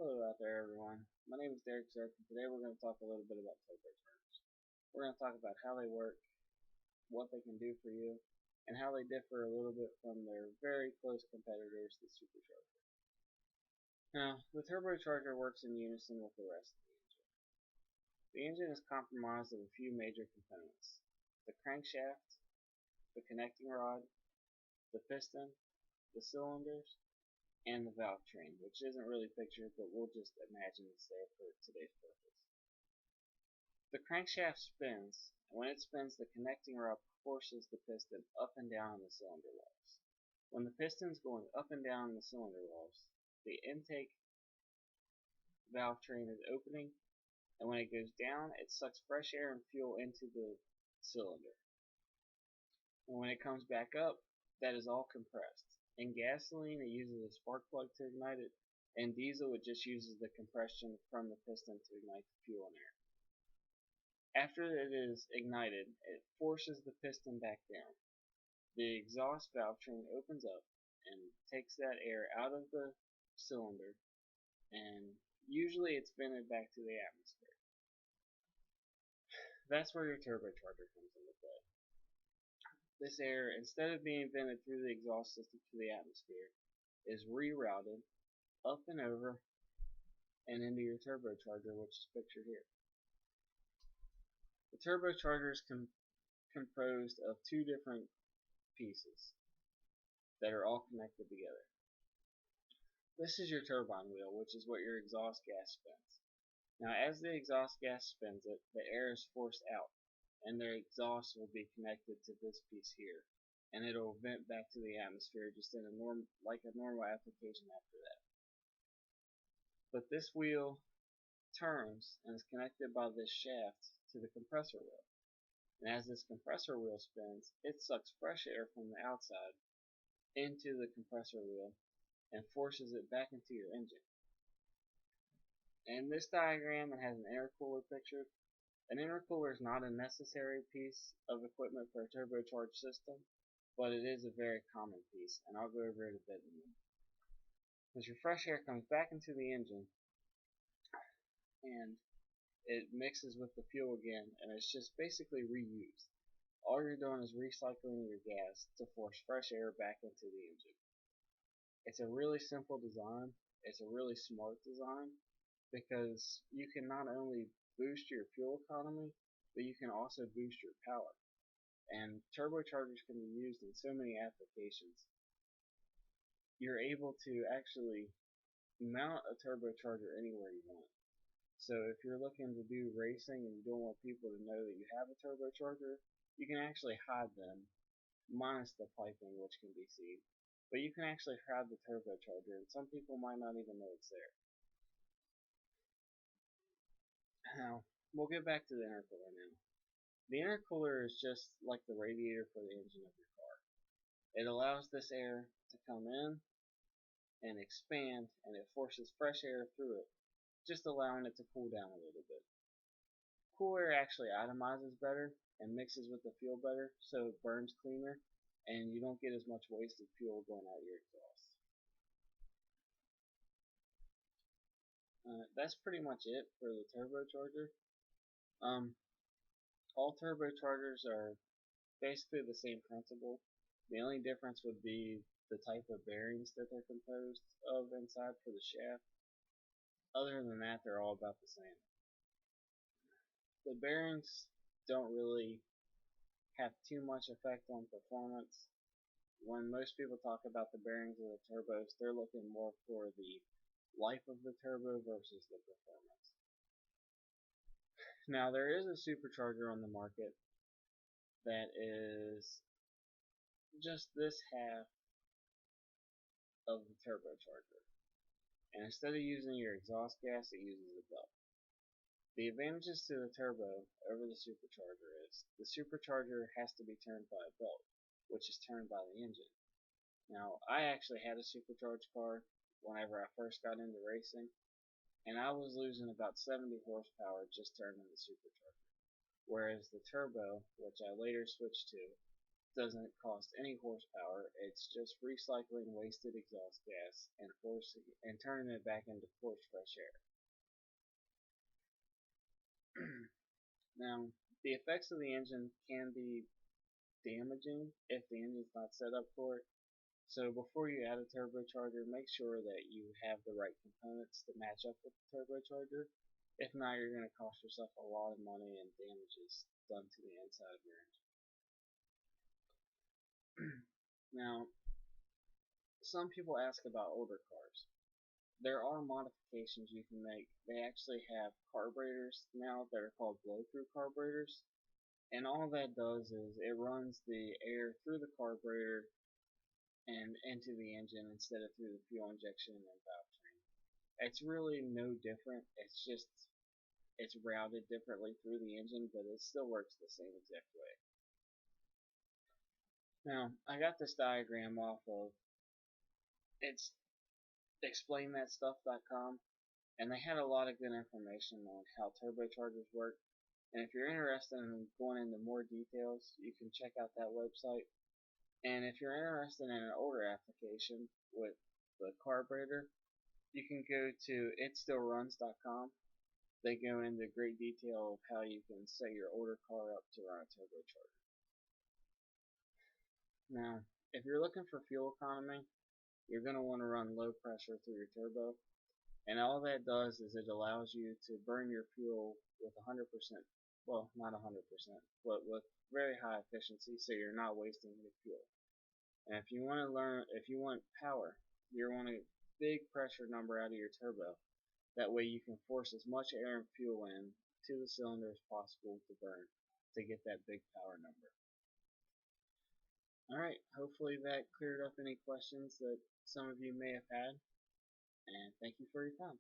Hello out there, everyone. My name is Derek Zerk, and today we're going to talk a little bit about turbochargers. We're going to talk about how they work, what they can do for you, and how they differ a little bit from their very close competitors, the supercharger. Now, the turbocharger works in unison with the rest of the engine. The engine is comprised of a few major components: the crankshaft, the connecting rod, the piston, the cylinders, and the valve train, which isn't really pictured, but we'll just imagine it's there for today's purpose. The crankshaft spins, and when it spins, the connecting rod forces the piston up and down the cylinder walls. When the piston's going up and down the cylinder walls, the intake valve train is opening, and when it goes down, it sucks fresh air and fuel into the cylinder. And when it comes back up, that is all compressed. In gasoline, it uses a spark plug to ignite it. In diesel, it just uses the compression from the piston to ignite the fuel and air. After it is ignited, it forces the piston back down. The exhaust valve train opens up and takes that air out of the cylinder, and usually it's vented back to the atmosphere. That's where your turbocharger comes into play. This air, instead of being vented through the exhaust system to the atmosphere, is rerouted up and over and into your turbocharger, which is pictured here. The turbocharger is composed of two different pieces that are all connected together. This is your turbine wheel, which is what your exhaust gas spins. Now, as the exhaust gas spins it, the air is forced out, and the exhaust will be connected to this piece here, and it'll vent back to the atmosphere just in like a normal application after that. But this wheel turns and is connected by this shaft to the compressor wheel. And as this compressor wheel spins, it sucks fresh air from the outside into the compressor wheel and forces it back into your engine. In this diagram, it has an intercooler pictured. An intercooler is not a necessary piece of equipment for a turbocharged system, but it is a very common piece, and I'll go over it a bit in a minute. As your fresh air comes back into the engine, and it mixes with the fuel again, and it's just basically reused. All you're doing is recycling your gas to force fresh air back into the engine. It's a really simple design. It's a really smart design because you can not only boost your fuel economy, but you can also boost your power. And turbochargers can be used in so many applications. You're able to actually mount a turbocharger anywhere you want. So if you're looking to do racing and you don't want people to know that you have a turbocharger, you can actually hide them, minus the piping, which can be seen. But you can actually hide the turbocharger, and some people might not even know it's there. Now, we'll get back to the intercooler now. The intercooler is just like the radiator for the engine of your car. It allows this air to come in and expand, and it forces fresh air through it, just allowing it to cool down a little bit. Cool air actually atomizes better and mixes with the fuel better, so it burns cleaner, and you don't get as much wasted fuel going out your exhaust. That's pretty much it for the turbocharger. All turbochargers are basically the same principle. The only difference would be the type of bearings that they're composed of inside for the shaft. Other than that, they're all about the same. The bearings don't really have too much effect on performance. When most people talk about the bearings of the turbos, they're looking more for the life of the turbo versus the performance. Now, there is a supercharger on the market that is just this half of the turbocharger, and instead of using your exhaust gas, it uses a belt. The advantages to the turbo over the supercharger is the supercharger has to be turned by a belt, which is turned by the engine. Now, I actually had a supercharged car whenever I first got into racing, and I was losing about 70 horsepower just turning the supercharger. Whereas the turbo, which I later switched to, doesn't cost any horsepower. It's just recycling wasted exhaust gas and turning it back into forced fresh air. Now, the effects of the engine can be damaging if the engine's not set up for it. So before you add a turbocharger, make sure that you have the right components to match up with the turbocharger. If not, you're going to cost yourself a lot of money and damages done to the inside of your engine. Now, some people ask about older cars. There are modifications you can make. They actually have carburetors now that are called blow-through carburetors. And all that does is it runs the air through the carburetor and into the engine instead of through the fuel injection and valve train. It's really no different. It's just it's routed differently through the engine, but it still works the same exact way. Now, I got this diagram off of it's explainthatstuff.com, and they had a lot of good information on how turbochargers work. And if you're interested in going into more details, you can check out that website. And if you're interested in an older application with the carburetor, you can go to itstillruns.com. They go into great detail of how you can set your older car up to run a turbocharger. Now, if you're looking for fuel economy, you're going to want to run low pressure through your turbo. And all that does is it allows you to burn your fuel with 100%, well, not 100%, but with very high efficiency, so you're not wasting any fuel. And if you want power, you want a big pressure number out of your turbo. That way you can force as much air and fuel in to the cylinder as possible to burn to get that big power number. Alright, hopefully that cleared up any questions that some of you may have had, and thank you for your time.